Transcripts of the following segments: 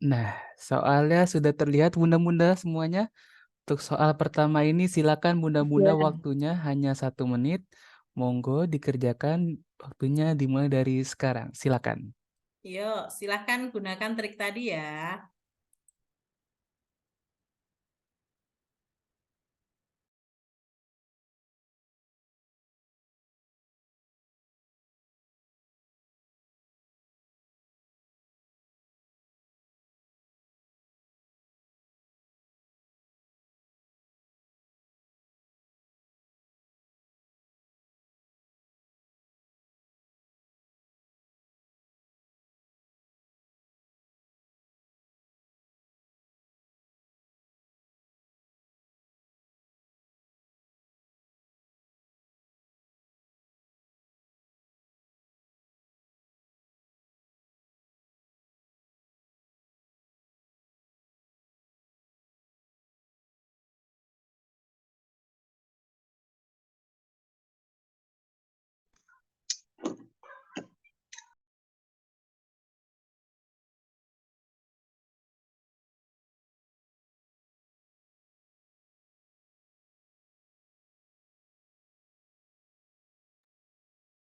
Nah, soalnya sudah terlihat bunda-bunda semuanya. Untuk soal pertama ini silakan bunda-bunda Ya. waktunya hanya 1 menit. Monggo dikerjakan waktunya dimulai dari sekarang. Silakan. Yuk, silahkan gunakan trik tadi ya.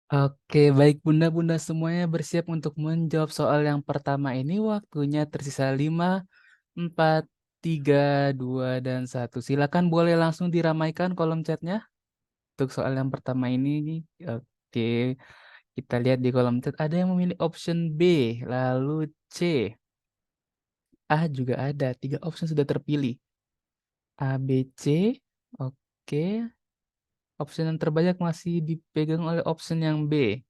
Oke, baik bunda-bunda semuanya bersiap untuk menjawab soal yang pertama ini. Waktunya tersisa 5, 4, 3, 2, dan 1. Silakan boleh langsung diramaikan kolom chatnya. Untuk soal yang pertama ini, oke. Kita lihat di kolom chat ada yang memilih option B, lalu C. A juga ada, 3 option sudah terpilih. A, B, C. Oke, option yang terbanyak masih dipegang oleh option yang B.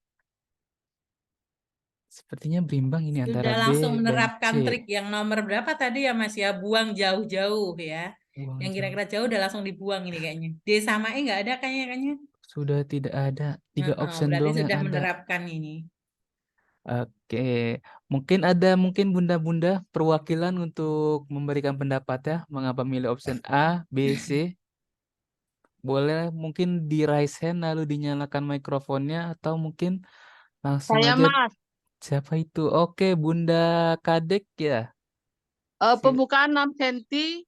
Sepertinya berimbang ini antara Sudah B langsung dan C. menerapkan trik yang nomor berapa tadi ya Mas ya? Buang jauh-jauh ya. Uang Yang jauh. kira-kira jauh udah langsung dibuang ini kayaknya. D sama E nggak ada kayaknya. Sudah tidak ada, 3 option Berarti doang yang sudah ada. menerapkan ini. Oke, mungkin bunda-bunda perwakilan untuk memberikan pendapat ya, mengapa milih option A, B, C. Boleh mungkin di raise hand lalu dinyalakan mikrofonnya atau mungkin langsung Saya aja. Mas, Siapa itu? Oke, Bunda Kadek ya. Sil- pembukaan 6 cm,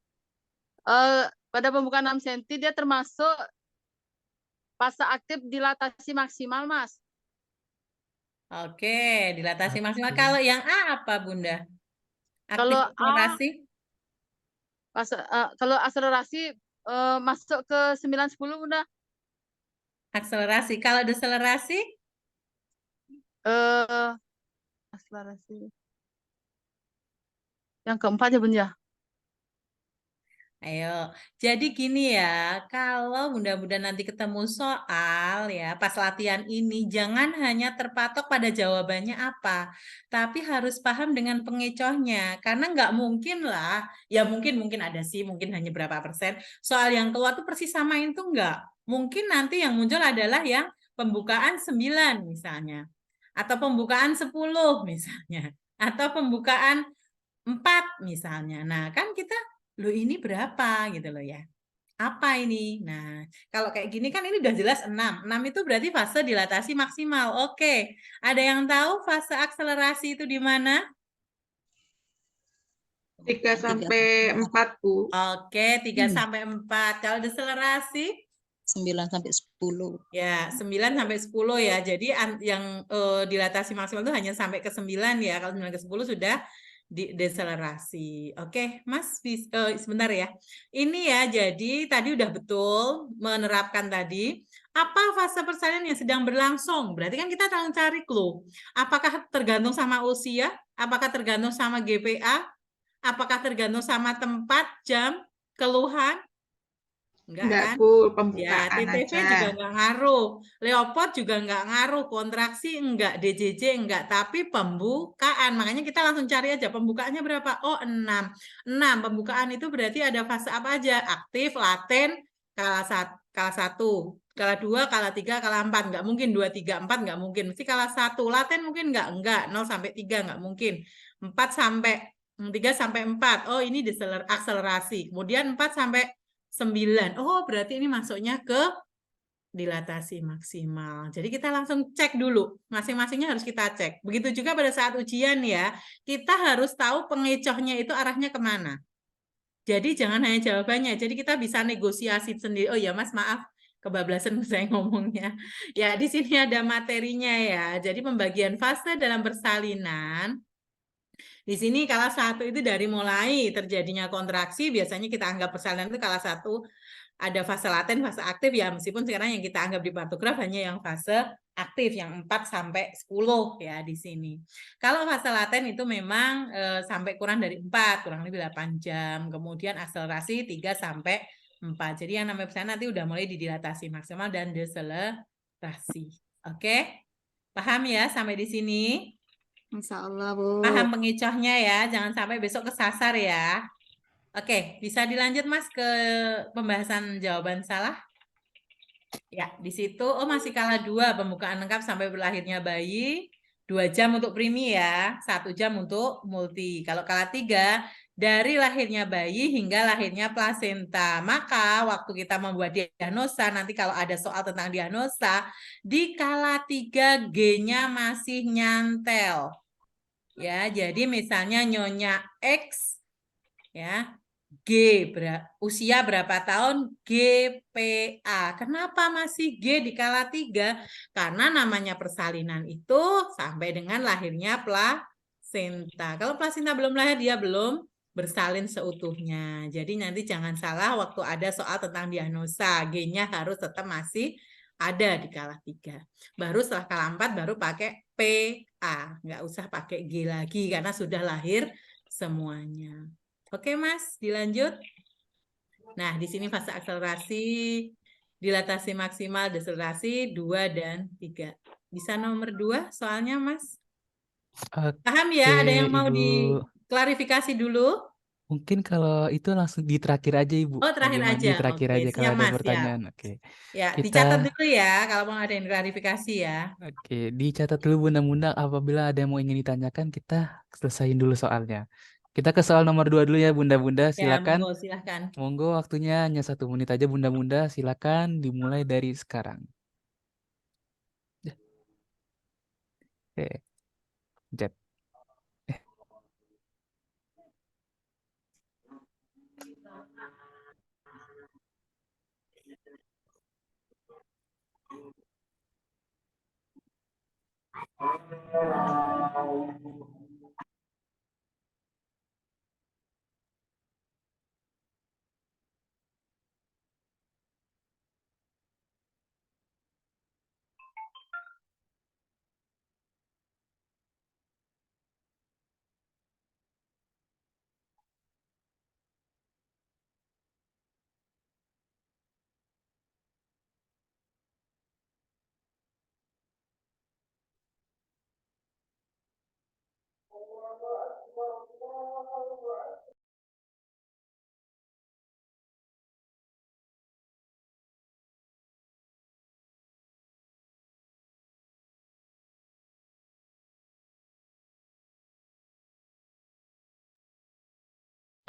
pada pembukaan 6 cm dia termasuk fase aktif dilatasi maksimal, Mas. Oke, dilatasi maksimal. Oke. Kalau yang A apa Bunda? Aktif Kalau A, akselerasi? kalau akselerasi masuk ke 9-10 udah. Akselerasi. Kalau deselerasi? Eh, akselerasi. Yang keempat ya, Bun ya. Ayo, jadi gini ya, kalau bunda-bunda nanti ketemu soal ya, pas latihan ini jangan hanya terpatok pada jawabannya apa, tapi harus paham dengan pengecohnya, karena nggak mungkin lah, ya mungkin ada sih, mungkin hanya berapa persen, soal yang keluar tuh persis samain tuh nggak. Mungkin nanti yang muncul adalah yang pembukaan 9 misalnya, atau pembukaan 10 misalnya, atau pembukaan 4 misalnya. Nah, kan kita lo ini berapa gitu loh ya. Apa ini? Nah, kalau kayak gini kan ini udah jelas 6. 6 itu berarti fase dilatasi maksimal. Oke. Ada yang tahu fase akselerasi itu di mana? 3 sampai 4, Bu. Oke, 3 sampai 4. Kalau deselerasi? 9 sampai 10. Ya, 9 sampai 10 ya. Jadi yang dilatasi maksimal itu hanya sampai ke 9 ya. Kalau 9 ke 10 sudah deselerasi. Oke, Mas, sebentar ya. Ini ya, jadi tadi udah betul menerapkan tadi. Apa fase persalinan yang sedang berlangsung? Berarti kan kita akan cari clue. Apakah tergantung sama usia? Apakah tergantung sama GPA? Apakah tergantung sama tempat, jam, keluhan? Enggak Enggak, kan? Bu, Ya, pembukaan TTV aja. juga enggak ngaruh. Leopard juga enggak ngaruh. Kontraksi enggak, DJJ enggak. Tapi pembukaan. Makanya kita langsung cari aja. Pembukaannya berapa? Oh, 6. 6. Pembukaan itu berarti ada fase apa aja? Aktif, laten, kala 1. Kala 2, kala 3, kala 4. Enggak mungkin 2, 3, 4 enggak mungkin. Mesti kala 1. Laten mungkin enggak? Enggak. 0 sampai 3 enggak mungkin. 4 sampai 3 sampai 4. Oh, ini akselerasi. Kemudian 4 sampai 9. Oh, berarti ini masuknya ke dilatasi maksimal. Jadi kita langsung cek dulu, masing-masingnya harus kita cek. Begitu juga pada saat ujian ya, kita harus tahu pengecohnya itu arahnya kemana. Jadi jangan hanya jawabannya, jadi kita bisa negosiasi sendiri. Oh ya Mas, maaf, kebablasan saya ngomongnya. Ya, di sini ada materinya ya. Jadi pembagian fase dalam persalinan. Di sini kala satu itu dari mulai terjadinya kontraksi, biasanya kita anggap persalinan itu kala satu ada fase laten, fase aktif ya, meskipun sekarang yang kita anggap di pantograf hanya yang fase aktif, yang 4 sampai 10 ya di sini. Kalau fase laten itu memang sampai kurang dari 4, kurang lebih 8 jam. Kemudian akselerasi 3 sampai 4. Jadi yang namanya persalinan nanti udah mulai didilatasi maksimal dan deselerasi. Oke? Paham ya sampai di sini? Insya Allah, Bu. Paham pengecohnya ya, jangan sampai besok kesasar ya. Oke, bisa dilanjut Mas ke pembahasan jawaban salah? Ya, di situ masih kalah 2 pembukaan lengkap sampai berlahirnya bayi, 2 jam untuk primi ya, 1 jam untuk multi. Kalau kalah 3 dari lahirnya bayi hingga lahirnya plasenta. Maka waktu kita membuat diagnosa, nanti kalau ada soal tentang diagnosa, di kala 3 G-nya masih nyantel. Ya, jadi misalnya Nyonya X ya, usia berapa tahun? GPA. Kenapa masih G di kala 3? Karena namanya persalinan itu sampai dengan lahirnya plasenta. Kalau plasenta belum lahir, dia belum bersalin seutuhnya. Jadi nanti jangan salah waktu ada soal tentang diagnosa. G-nya harus tetap masih ada di kala 3. Baru setelah kala 4 baru pakai PA. Nggak usah pakai G lagi karena sudah lahir semuanya. Oke Mas, dilanjut. Nah, di sini fase akselerasi, dilatasi maksimal, deselerasi 2 dan 3. Bisa nomor 2 soalnya Mas? Paham ya? Ada yang mau Ibu. diklarifikasi dulu? Mungkin kalau itu langsung di terakhir aja Ibu. Oh, terakhir Bagaimana? aja. Di terakhir Oke, aja kalau siap ada Mas, siap. pertanyaan. Oke. Ya, Kita dicatat dulu ya kalau mau ada yang klarifikasi ya. Oke, dicatat dulu Bunda-Bunda, apabila ada yang mau ingin ditanyakan kita selesaiin dulu soalnya. Kita ke soal nomor 2 dulu ya Bunda-Bunda, Ya, silakan. monggo silahkan. Monggo waktunya hanya 1 menit aja Bunda-Bunda, silakan dimulai dari sekarang. Oke, pencet.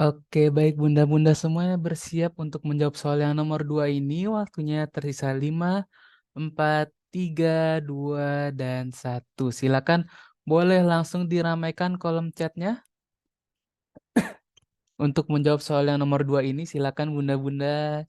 Oke, baik Bunda-Bunda semuanya bersiap untuk menjawab soal yang nomor 2 ini. Waktunya tersisa 5, 4, 3, 2, dan 1. Silakan boleh langsung diramaikan kolom chatnya. Untuk menjawab soal yang nomor 2 ini, silakan Bunda-Bunda.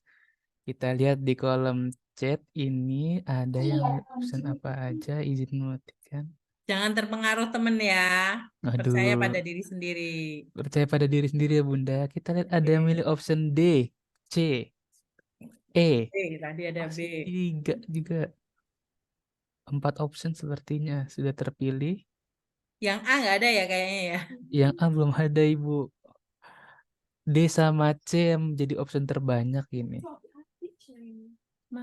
Kita lihat di kolom chat ini ada yang option apa aja, izin mematikan. Jangan terpengaruh temen ya. Percaya pada Aduh, diri sendiri. percaya pada diri sendiri ya Bunda. Kita lihat ada yang milih option D, C, E. Tadi ada B. Masih 3 juga. 4 option sepertinya sudah terpilih. Yang A nggak ada ya kayaknya ya. Yang A belum ada Ibu. D sama C yang menjadi option terbanyak ini.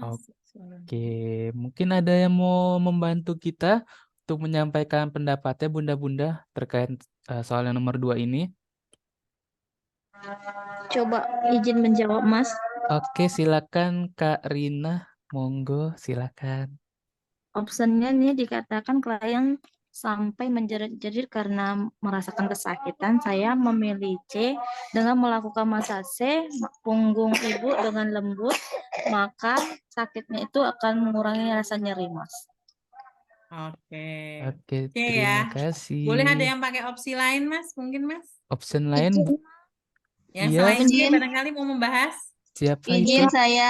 Oke, mungkin ada yang mau membantu kita untuk menyampaikan pendapatnya Bunda-Bunda terkait soal yang nomor 2 ini. Coba izin menjawab, Mas. Oke, silakan Kak Rina. Monggo, silakan. Optionnya ini dikatakan klien sampai menjerit-jerit karena merasakan kesakitan, saya memilih C. Dengan melakukan masase punggung ibu dengan lembut, maka sakitnya itu akan mengurangi rasa nyeri, Mas. Oke. Oke, Oke terima ya. kasih. Boleh ada yang pakai opsi lain, Mas? Mungkin, Mas? Option lain, Izin, Yang iya, selain C izin, barangkali mau membahas? siapa izin itu? saya.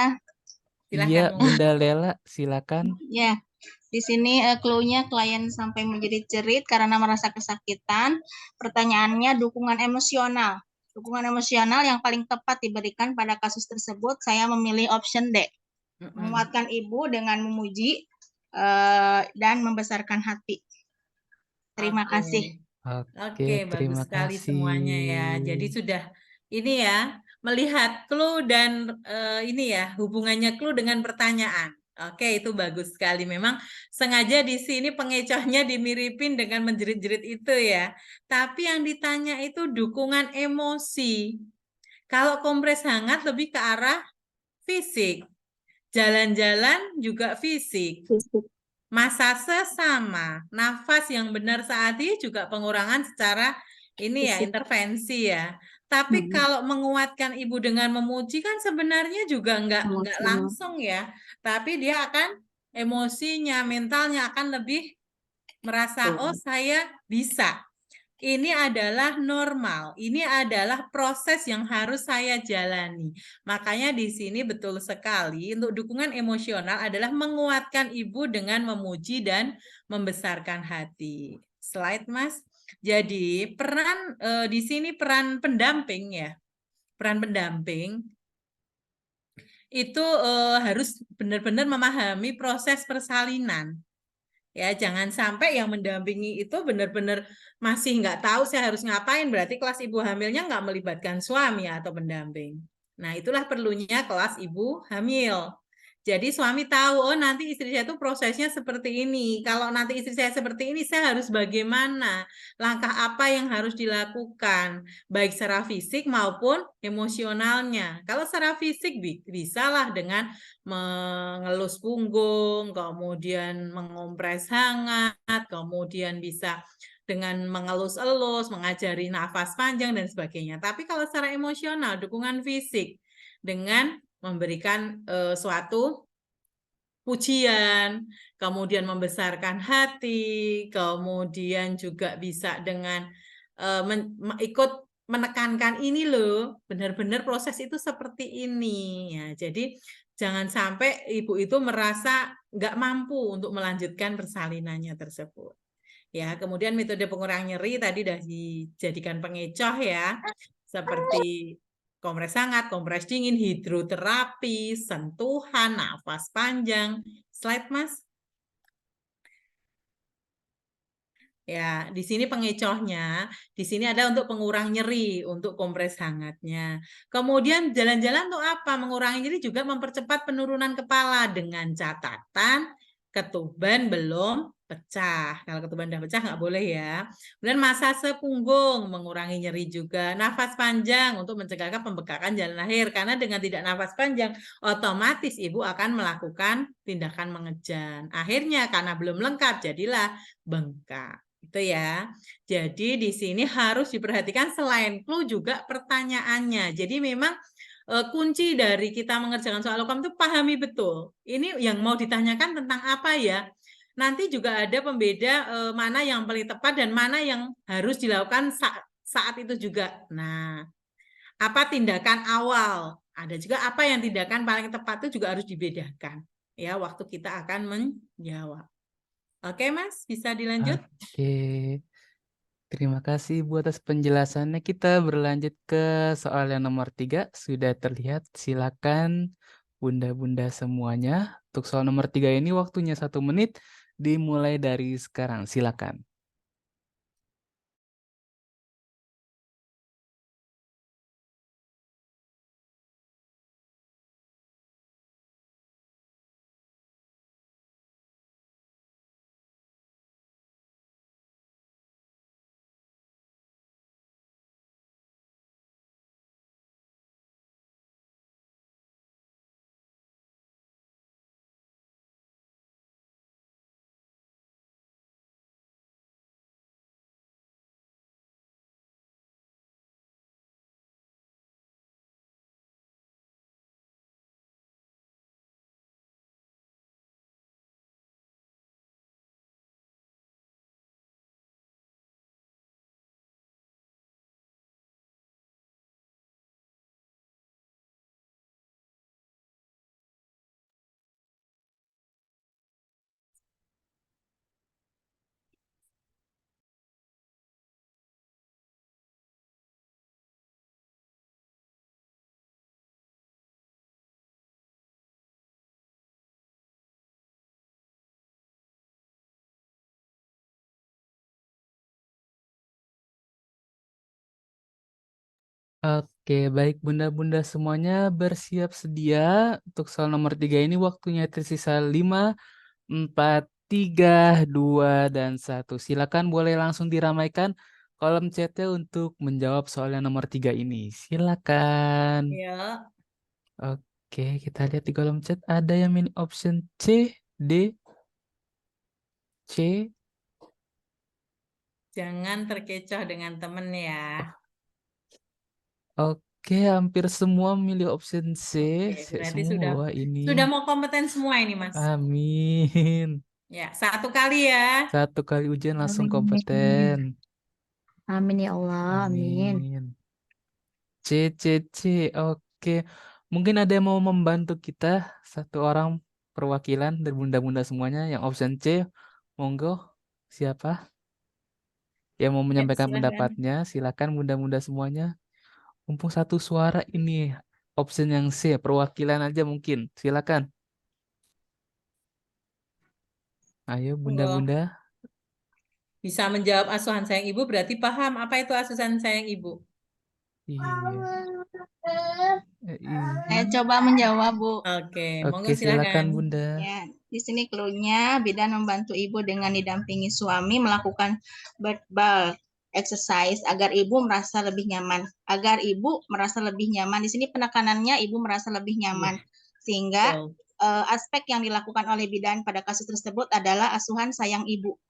Iya, Silahkan, monggo. Bunda Lela, silakan. Ya, di sini clue-nya klien sampai menjerit-jerit karena merasa kesakitan. Pertanyaannya dukungan emosional. Dukungan emosional yang paling tepat diberikan pada kasus tersebut, saya memilih option D. Menguatkan ibu dengan memuji dan membesarkan hati. Terima Oke. kasih. Oke, Oke, bagus terima sekali semuanya ya. Jadi kasih. sudah ini ya, melihat clue dan ini ya, hubungannya clue dengan pertanyaan. Oke, itu bagus sekali. Memang sengaja di sini pengecohnya dimiripin dengan menjerit-jerit itu ya. Tapi yang ditanya itu dukungan emosi. Kalau kompres hangat lebih ke arah fisik. Jalan-jalan juga fisik. Masase sama, nafas yang benar saat ini juga pengurangan secara ini ya, Fisik. intervensi ya. Tapi kalau menguatkan ibu dengan memuji kan sebenarnya juga nggak Emosional. langsung ya. Tapi dia akan emosinya, mentalnya akan lebih merasa, oh saya bisa. Ini adalah normal, ini adalah proses yang harus saya jalani. Makanya di sini betul sekali untuk dukungan emosional adalah menguatkan ibu dengan memuji dan membesarkan hati. Slide, Mas. Jadi peran di sini peran pendamping ya. Peran pendamping itu harus benar-benar memahami proses persalinan. Ya, jangan sampai yang mendampingi itu benar-benar masih nggak tahu saya harus ngapain. Berarti kelas ibu hamilnya nggak melibatkan suami atau pendamping. Nah, itulah perlunya kelas ibu hamil. Jadi suami tahu, oh nanti istri saya itu prosesnya seperti ini. Kalau nanti istri saya seperti ini, saya harus bagaimana? Langkah apa yang harus dilakukan? Baik secara fisik maupun emosionalnya. Kalau secara fisik bisalah dengan mengelus punggung, kemudian mengompres hangat, kemudian bisa dengan mengelus-elus, mengajari nafas panjang dan sebagainya. Tapi kalau secara emosional, dukungan fisik dengan memberikan suatu pujian, kemudian membesarkan hati, kemudian juga bisa dengan ikut menekankan ini loh, benar-benar proses itu seperti ini ya. Jadi jangan sampai ibu itu merasa nggak mampu untuk melanjutkan persalinannya tersebut. Ya, kemudian metode pengurang nyeri tadi sudah dijadikan pengecoh ya, seperti kompres hangat, kompres dingin, hidroterapi, sentuhan, nafas panjang. Slide, Mas. Ya, di sini pengecohnya, di sini ada untuk pengurang nyeri, untuk kompres hangatnya. Kemudian jalan-jalan untuk apa? Mengurangi nyeri juga mempercepat penurunan kepala dengan catatan ketuban belum pecah. Kalau ketuban udah pecah nggak boleh ya. Kemudian masase punggung mengurangi nyeri juga. Nafas panjang untuk mencegah pembekakan jalan lahir. Karena dengan tidak nafas panjang, otomatis ibu akan melakukan tindakan mengejan. Akhirnya karena belum lengkap, jadilah bengkak. Itu ya. Jadi di sini harus diperhatikan selain clue juga pertanyaannya. Jadi memang kunci dari kita mengerjakan soal lokam itu pahami betul. Ini yang mau ditanyakan tentang apa ya? Nanti juga ada pembeda mana yang paling tepat dan mana yang harus dilakukan saat itu juga. Nah, apa tindakan awal? Ada juga apa yang tindakan paling tepat itu juga harus dibedakan. Ya, waktu kita akan menjawab. Oke, Mas, bisa dilanjut? Oke, terima kasih Ibu atas penjelasannya. Kita berlanjut ke soal yang nomor 3. Sudah terlihat, silakan bunda-bunda semuanya. Untuk soal nomor 3 ini waktunya 1 menit, dimulai dari sekarang. Silakan. Oke, baik bunda-bunda semuanya bersiap sedia untuk soal nomor 3 ini waktunya tersisa 5, 4, 3, 2, dan 1. Silakan boleh langsung diramaikan kolom chatnya untuk menjawab soal yang nomor 3 ini. Silakan. Ya, Oke, kita lihat di kolom chat ada yang milih option C, D, C. jangan terkecoh dengan temen ya. Oke, hampir semua milih option C. Oke, berarti Semua sudah ini. mau kompeten semua ini, Mas. Amin. Ya, 1 kali ya. Satu kali ujian langsung Amin. kompeten. Amin ya Allah, amin. Amin. C, C, C. Oke. Mungkin ada yang mau membantu kita. Satu orang perwakilan dari bunda-bunda semuanya yang option C. Monggo. Siapa yang mau Ya, menyampaikan silakan. pendapatnya? Silakan bunda-bunda semuanya. Mumpung satu suara ini. Option yang C. Perwakilan aja mungkin. Silakan. Ayo Monggo. bunda-bunda. Bisa menjawab asuhan sayang ibu berarti paham apa itu asuhan sayang ibu. Iya. Saya coba menjawab, Bu. Oke, monggo Oke, silakan silakan. bunda. Ya, di sini clue-nya bidan membantu ibu dengan didampingi suami melakukan verbal exercise agar ibu merasa lebih nyaman. Agar ibu merasa lebih nyaman. Di sini penekanannya ibu merasa lebih nyaman. Sehingga Betul. aspek yang dilakukan oleh bidan pada kasus tersebut adalah asuhan sayang ibu.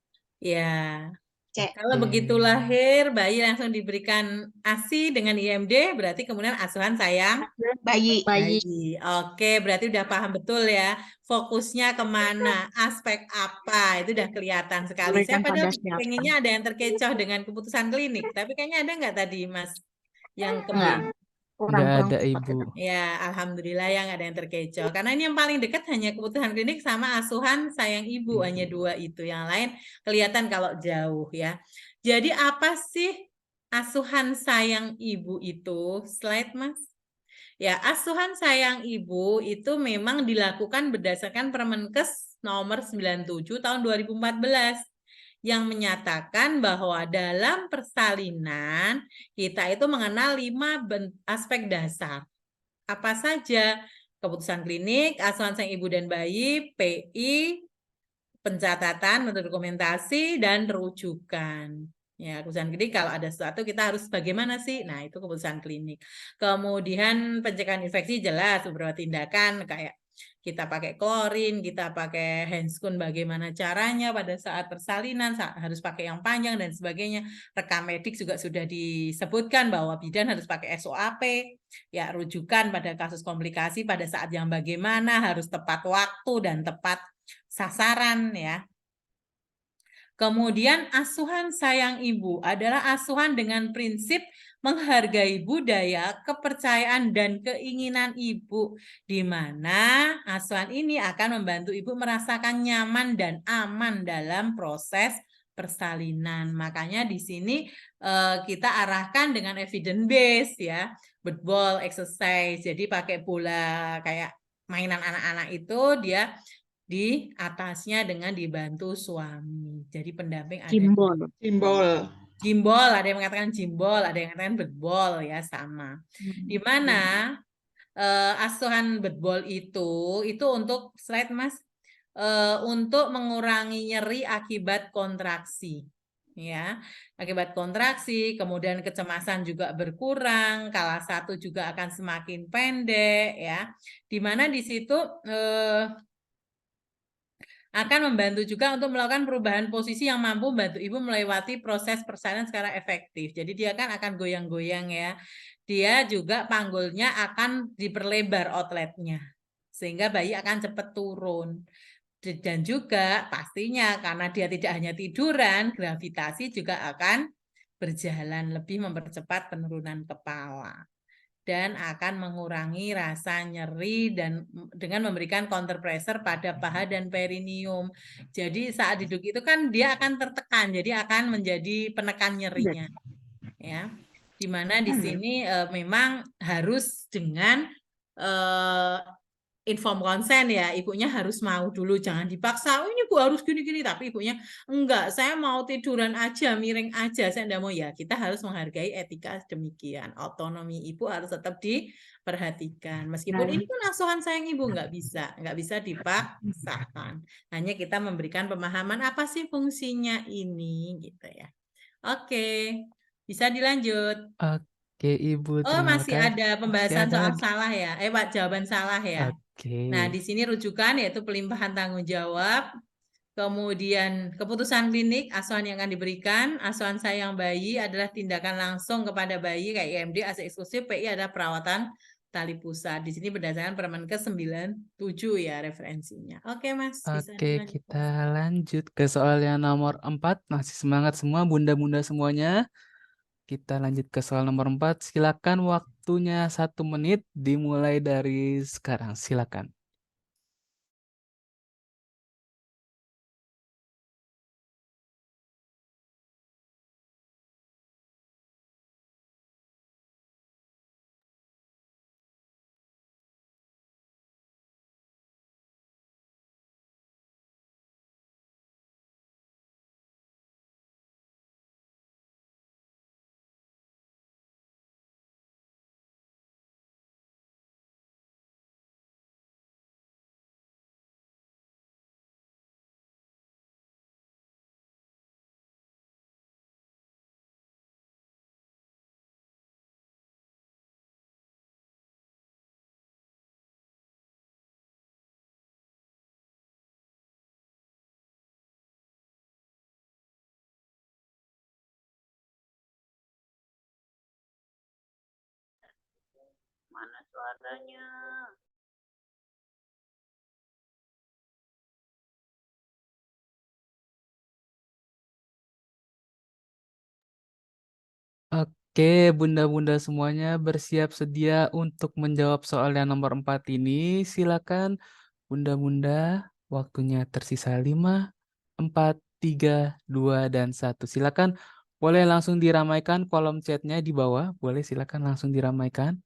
Ya. Cek. Kalau begitu lahir, bayi langsung diberikan ASI dengan IMD, berarti kemudian asuhan sayang Bayi. Bayi. bayi. Oke, berarti udah paham betul ya. Fokusnya kemana, aspek apa, itu udah kelihatan sekali. Saya Berikan padahal pada siapa? pengennya ada yang terkecoh dengan keputusan klinik, tapi kayaknya ada nggak tadi, Mas, yang ke B? Enggak, Nggak kurang ada cepat. ibu. Ya, alhamdulillah yang ada yang terkecoh. Karena ini yang paling dekat hanya kebutuhan klinik sama asuhan sayang ibu, hanya 2 itu. Yang lain kelihatan kalau jauh ya. Jadi apa sih asuhan sayang ibu itu? Slide, Mas. Ya, asuhan sayang ibu itu memang dilakukan berdasarkan Permenkes nomor 97 tahun 2014 yang menyatakan bahwa dalam persalinan kita itu mengenal 5 aspek dasar. Apa saja? Keputusan klinik, asuhan sang ibu dan bayi, PI, pencatatan, metode dokumentasi, dan rujukan. Ya, keputusan klinik kalau ada sesuatu kita harus bagaimana sih? Nah, itu keputusan klinik. Kemudian pencegahan infeksi jelas beberapa tindakan kayak kita pakai klorin, kita pakai handscoon bagaimana caranya pada saat persalinan, harus pakai yang panjang dan sebagainya. Rekam medik juga sudah disebutkan bahwa bidan harus pakai SOAP. Ya, rujukan pada kasus komplikasi pada saat yang bagaimana harus tepat waktu dan tepat sasaran ya. Kemudian asuhan sayang ibu adalah asuhan dengan prinsip menghargai budaya, kepercayaan, dan keinginan ibu, di mana asuhan ini akan membantu ibu merasakan nyaman dan aman dalam proses persalinan. Makanya di sini kita arahkan dengan evidence base ya, ball exercise. Jadi pakai bola kayak mainan anak-anak itu dia di atasnya dengan dibantu suami. Jadi pendamping ada Simbol. Simbol. ada yang mengatakan jimbol, ada yang mengatakan bedbol ya sama. Di mana asuhan bedbol itu untuk slide Mas untuk mengurangi nyeri akibat kontraksi. Ya, akibat kontraksi, kemudian kecemasan juga berkurang, kala 1 juga akan semakin pendek ya. Di mana di situ akan membantu juga untuk melakukan perubahan posisi yang mampu membantu ibu melewati proses persalinan secara efektif. Jadi dia kan akan goyang-goyang ya. Dia juga panggulnya akan diperlebar outletnya. Sehingga bayi akan cepat turun. Dan juga pastinya karena dia tidak hanya tiduran, gravitasi juga akan berjalan lebih mempercepat penurunan kepala. Dan akan mengurangi rasa nyeri dan dengan memberikan counter pressure pada paha dan perineum. Jadi saat duduk itu kan dia akan tertekan, jadi akan menjadi penekan nyerinya. Ya, dimana di sini memang harus dengan inform konsen ya, ibunya harus mau dulu, jangan dipaksa, oh ini Bu harus gini-gini, tapi ibunya enggak, saya mau tiduran aja, miring aja, saya enggak mau, ya kita harus menghargai etika demikian, otonomi ibu harus tetap diperhatikan, meskipun ini kan asuhan sayang ibu, nggak bisa dipaksakan, hanya kita memberikan pemahaman apa sih fungsinya ini, gitu ya. Oke, bisa dilanjut. Oke, Ibu, Oh, terima masih kasih. ada Masih pembahasan ada soal lagi. salah ya. Pak, jawaban salah ya. Nah, Oke. di sini rujukan yaitu pelimpahan tanggung jawab, kemudian keputusan klinik, asuhan yang akan diberikan, asuhan sayang bayi adalah tindakan langsung kepada bayi kayak IMD, ASI eksklusif, PI adalah perawatan tali pusat. Di sini berdasarkan Permenkes 97 ya referensinya. Oke, Mas, bisa Oke, dilanjut. kita lanjut ke soal yang nomor 4. Masih semangat semua, bunda-bunda semuanya. Kita lanjut ke soal nomor 4. Silakan, waktunya 1 menit dimulai dari sekarang. Silakan. Mana suaranya? Oke, bunda-bunda semuanya bersiap sedia untuk menjawab soal yang nomor 4 ini. Silakan, bunda-bunda. Waktunya tersisa 5, 4, 3, 2, dan 1. Silakan, boleh langsung diramaikan kolom chatnya di bawah. Boleh, silakan langsung diramaikan.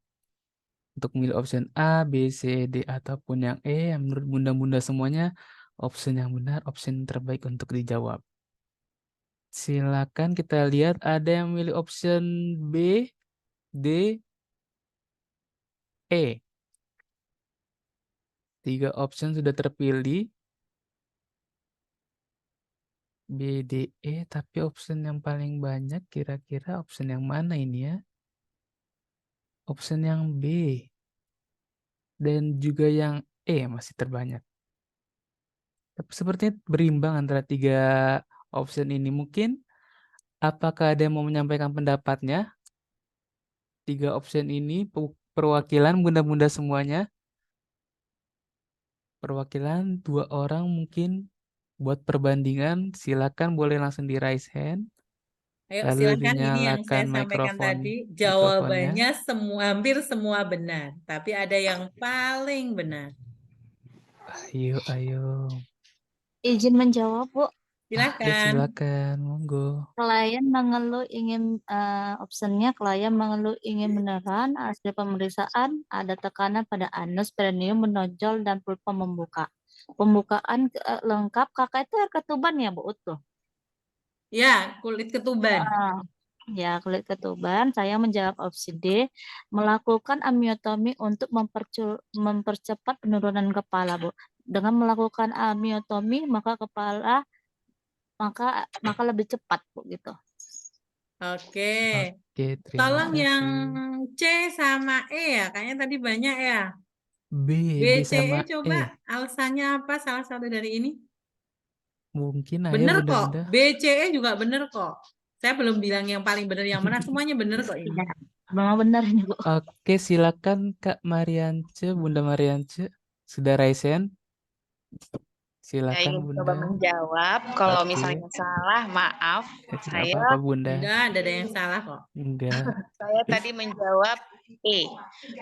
Untuk memilih option A, B, C, D, ataupun yang E. Yang menurut bunda-bunda semuanya, option yang benar, option terbaik untuk dijawab. Silakan kita lihat ada yang memilih option B, D, E. 3 option sudah terpilih. B, D, E. Tapi option yang paling banyak kira-kira option yang mana ini ya? Option yang B. Dan juga yang E masih terbanyak. Tapi sepertinya berimbang antara 3 option ini. Mungkin apakah ada yang mau menyampaikan pendapatnya? 3 option ini perwakilan bunda-bunda semuanya. Perwakilan 2 orang mungkin buat perbandingan. Silakan boleh langsung di raise hand. Ayo Lalu silakan, ini yang saya dinyalakan sampaikan tadi, mikrofonnya. jawabannya hampir semua benar, tapi ada yang paling benar. Ayo, ayo. Izin menjawab, Bu. Oke, Silakan. silakan, monggo. Klien mengeluh ingin optionnya klien mengeluh ingin beneran hasil pemeriksaan ada tekanan pada anus, perineum menonjol dan pulpa membuka. Pembukaan lengkap kakak itu air ketuban ya Bu utuh. Ya, kulit ketuban. Ya, kulit ketuban. Saya menjawab opsi D, melakukan amiotomi untuk mempercepat penurunan kepala, Bu. Dengan melakukan amiotomi maka kepala maka lebih cepat, Bu, gitu. Oke. Oke, terima Tolong kasih. yang C sama E ya, kayaknya tadi banyak ya. B, B, B C, sama E coba E. alasannya apa salah satu dari ini? Mungkin ayo Bener kok, bunda-bunda. B, C, E juga bener kok. Saya belum bilang yang paling bener yang mana, semuanya bener kok ini. Ya, memang benar ini, Bu. Oke, silakan Kak Mariance, Bunda Mariance. Sudah raise hand? Saya Silakan ingin coba Bunda. menjawab. Kalau Oke. misalnya salah, maaf. Tidak Saya apa-apa Bunda. Enggak ada yang salah kok. Enggak. saya tadi menjawab E,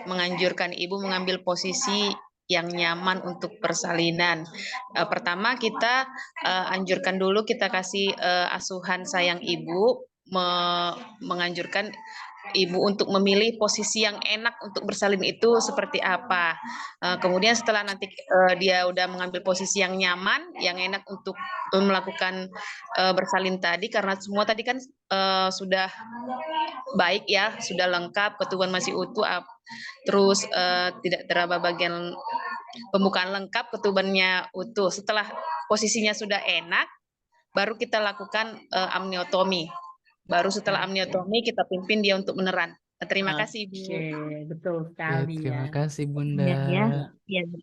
menganjurkan ibu mengambil posisi yang nyaman untuk persalinan. Pertama kita anjurkan dulu, kita kasih asuhan sayang ibu, menganjurkan ibu untuk memilih posisi yang enak untuk bersalin itu seperti apa. Kemudian setelah nanti dia udah mengambil posisi yang nyaman, yang enak untuk melakukan bersalin tadi, karena semua tadi kan sudah baik ya, sudah lengkap, ketuban masih utuh, terus tidak teraba bagian pembukaan lengkap, ketubannya utuh. Setelah posisinya sudah enak, baru kita lakukan amniotomi. Baru setelah amniotomi kita pimpin dia untuk meneran. Terima kasih, Ibu. Oke, betul Oke, sekali terima ya. kasih Bunda. Ya, ya, Bu.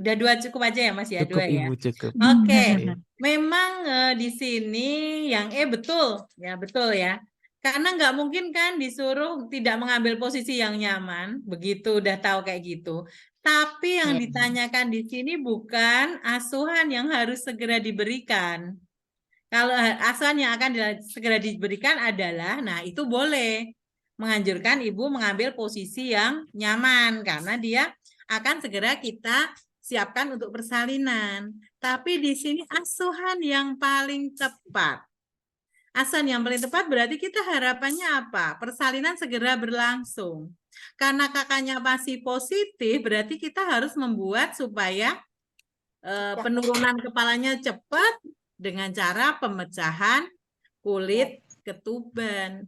Udah 2 cukup aja ya Mas ya, Cukup 2 ya. Ibu, cukup. Oke, Oke. memang di sini yang betul ya, betul ya. Karena nggak mungkin kan disuruh tidak mengambil posisi yang nyaman, begitu udah tahu kayak gitu. Tapi yang ditanyakan di sini bukan asuhan yang harus segera diberikan. Kalau asuhan yang akan segera diberikan adalah, nah itu boleh menganjurkan ibu mengambil posisi yang nyaman karena dia akan segera kita siapkan untuk persalinan. Tapi di sini asuhan yang paling tepat. Asuhan yang paling tepat berarti kita harapannya apa? Persalinan segera berlangsung. Karena kakaknya masih positif, berarti kita harus membuat supaya penurunan kepalanya cepat dengan cara pemecahan kulit ketuban.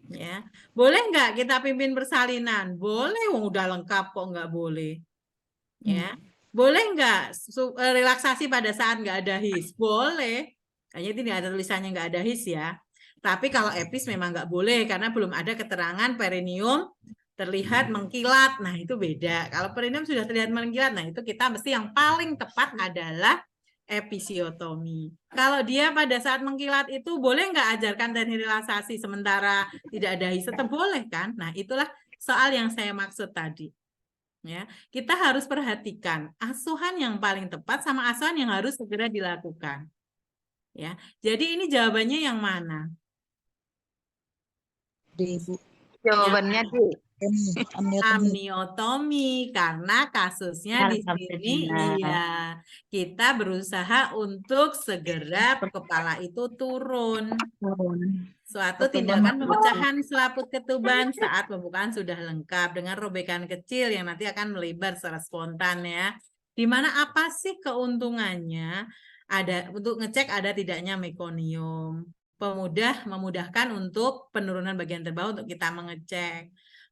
Ya, boleh nggak kita pimpin persalinan? Boleh, wong udah lengkap kok nggak boleh. Ya, boleh nggak relaksasi pada saat nggak ada his? Boleh. Hanya tidak ada tulisannya nggak ada his ya. Tapi kalau epis memang nggak boleh karena belum ada keterangan perineum terlihat mengkilat. Nah itu beda. Kalau perineum sudah terlihat mengkilat, nah itu kita mesti yang paling tepat adalah episiotomi. Kalau dia pada saat mengkilat itu boleh nggak ajarkan teknik relaksasi sementara tidak ada his? Tetap boleh kan? Nah itulah soal yang saya maksud tadi. Ya, kita harus perhatikan asuhan yang paling tepat sama asuhan yang harus segera dilakukan. Ya, jadi ini jawabannya yang mana? Jawabannya D. Amniotomi karena kasusnya di sini iya kita berusaha untuk segera kepala itu turun. Suatu tindakan pemecahan selaput ketuban saat pembukaan sudah lengkap dengan robekan kecil yang nanti akan melebar secara spontan ya. Dimana apa sih keuntungannya? Ada untuk ngecek ada tidaknya mekonium. Memudahkan untuk penurunan bagian terbawah untuk kita mengecek.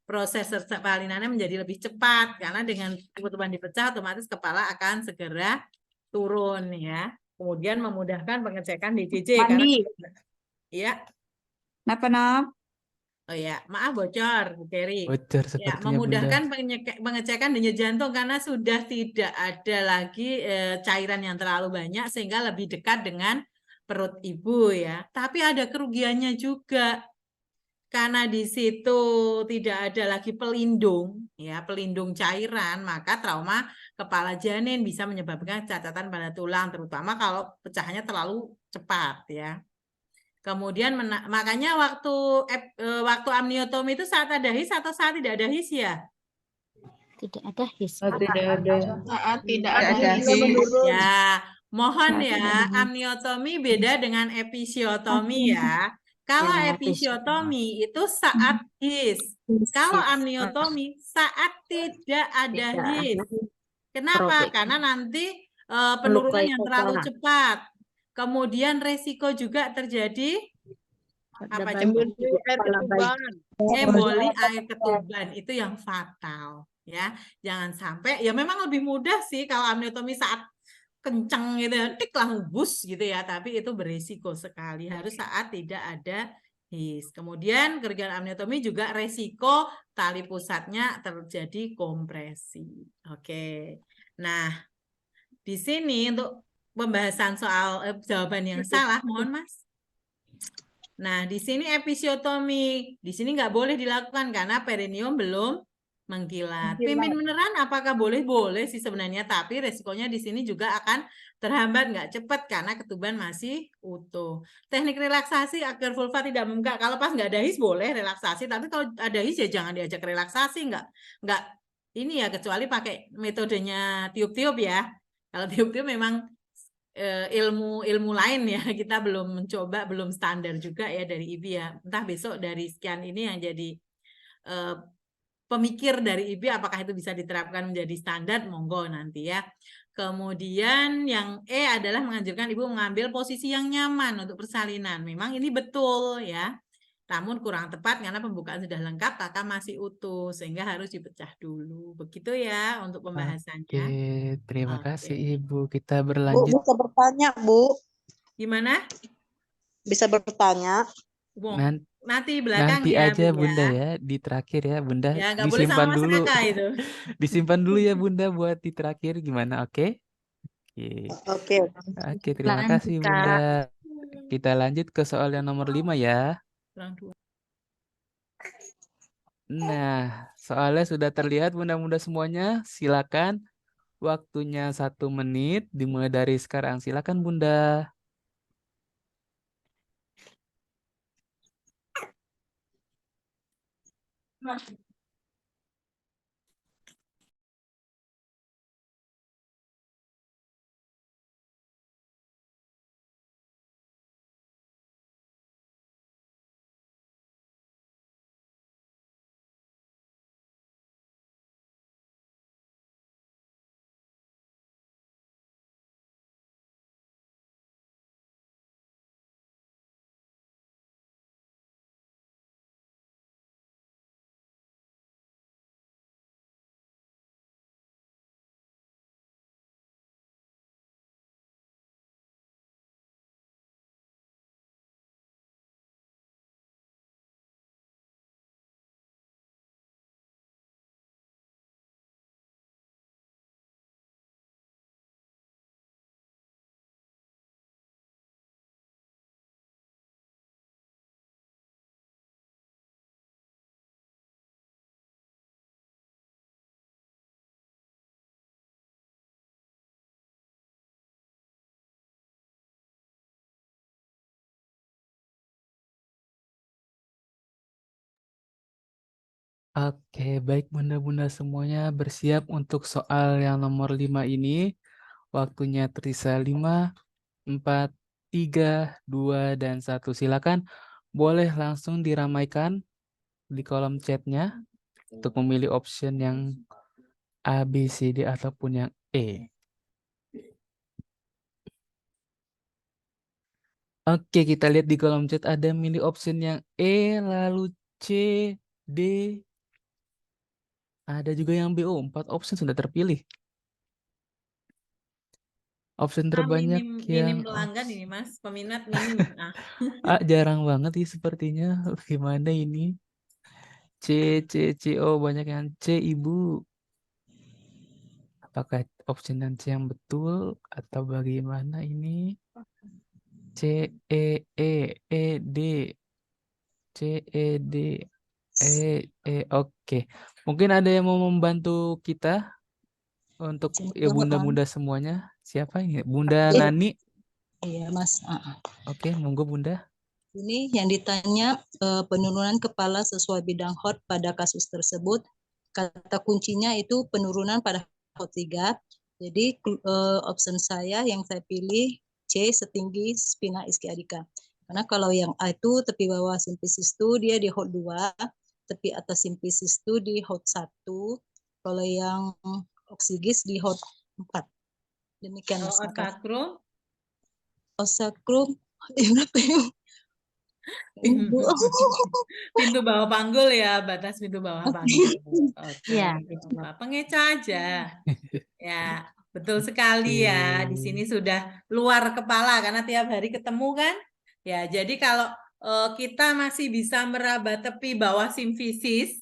Proses persalinannya menjadi lebih cepat karena dengan ketuban dipecah otomatis kepala akan segera turun ya. Kemudian memudahkan pengecekan DJJ karena ya. Kenapa? Oh ya, maaf bocor, Bu Keri. Bocor Ya, sepertinya memudahkan Bunda. pengecekan denyut jantung karena sudah tidak ada lagi cairan yang terlalu banyak sehingga lebih dekat dengan perut ibu ya. Tapi ada kerugiannya juga. Karena di situ tidak ada lagi pelindung, ya pelindung cairan, maka trauma kepala janin bisa menyebabkan cacatan pada tulang, terutama kalau pecahnya terlalu cepat, ya. Kemudian makanya waktu amniotomi itu saat ada his atau saat tidak ada his ya? Tidak ada his. Tidak ada. Saat tidak ada his. Ya, mohon ya, amniotomi beda dengan episiotomi ya. Kalau Ya, episiotomi itu saat his. Kalau amniotomi saat tidak ada his. Kenapa? Robek. Karena nanti penurunan Melukai yang terlalu kepala. cepat. Kemudian resiko juga terjadi apa Emboli emboli air ketuban itu yang fatal ya. Jangan sampai ya memang lebih mudah sih kalau amniotomi saat kencang gitu ya, tik langsung bus gitu ya, tapi itu berisiko sekali, harus saat tidak ada his. Kemudian kerugian amniotomi juga resiko tali pusatnya terjadi kompresi. Oke. Nah, di sini untuk pembahasan soal jawaban yang salah, mohon Mas. Nah, di sini episiotomi, di sini nggak boleh dilakukan karena perineum belum mengkilat. Pimpin meneran apakah boleh? Boleh sih sebenarnya, tapi resikonya di sini juga akan terhambat, nggak cepat karena ketuban masih utuh. Teknik relaksasi agar vulva tidak membengkak. Kalau pas nggak ada his boleh relaksasi, tapi kalau ada his ya jangan diajak relaksasi, nggak ini ya kecuali pakai metodenya tiup-tiup ya. Kalau tiup-tiup memang ilmu lain ya. Kita belum mencoba, belum standar juga ya dari IBI ya. Entah besok dari sekian ini yang jadi pemikir dari IBI apakah itu bisa diterapkan menjadi standar, monggo nanti ya. Kemudian yang E adalah menganjurkan ibu mengambil posisi yang nyaman untuk persalinan. Memang ini betul ya. Namun kurang tepat karena pembukaan sudah lengkap, kakak masih utuh sehingga harus dipecah dulu. Begitu ya untuk Oke, pembahasannya. terima Oke. kasih Ibu. Kita Bu, berlanjut. bisa bertanya, Bu. Gimana? Bisa bertanya. Wong, Nan- nanti belakang Nanti ya, aja Bu Bunda ya. ya, di terakhir ya Bunda. Ya, nggak boleh sama Disimpan Mas dulu. Kakak itu. Disimpan dulu ya Bunda buat di terakhir gimana, oke? Oke. Oke. Oke, terima Lanjut, kasih Kak. Bunda. Kita lanjut ke soal yang nomor 5 ya. Kurang dua. Nah, soalnya sudah terlihat Bunda-Bunda semuanya. Silakan. Waktunya 1 menit. Dimulai dari sekarang. Silakan Bunda. Oke, baik Bunda-Bunda semuanya bersiap untuk soal yang nomor 5 ini. Waktunya tersisa 5, 4, 3, 2, dan 1. Silakan boleh langsung diramaikan di kolom chatnya untuk memilih option yang A, B, C, D, ataupun yang E. Oke, kita lihat di kolom chat ada milih option yang E, lalu C, D, ada juga yang B. Oh, 4 option sudah terpilih. Option terbanyak Minim yang pelanggan ini Mas, peminat minim. jarang banget sih sepertinya. Gimana ini? C, oh banyak yang C, Ibu. Apakah option yang C yang betul atau bagaimana ini? C, E, D, C, D, oke. Mungkin ada yang mau membantu kita untuk ya bunda-bunda semuanya. Siapa ini? Bunda Nani. Iya, Mas. Oke, monggo Bunda. Ini yang ditanya penurunan kepala sesuai bidang HOT pada kasus tersebut. Kata kuncinya itu penurunan pada HOT 3. Jadi option saya yang saya pilih C, setinggi spina ischiotica. Karena kalau yang A itu tepi bawah simfisis itu dia di HOT 2, tepi atas simfisis itu di HOT 1. Kalau yang oksigis di HOT 4. Demikian Mas. Osakrum? Osakrum, Pintu bawah panggul ya, batas pintu bawah panggul. Oke. Iya. Pengecoh aja. Ya, betul sekali ya. Di sini sudah luar kepala karena tiap hari ketemu kan. Ya, jadi kalau kita masih bisa meraba tepi bawah simfisis,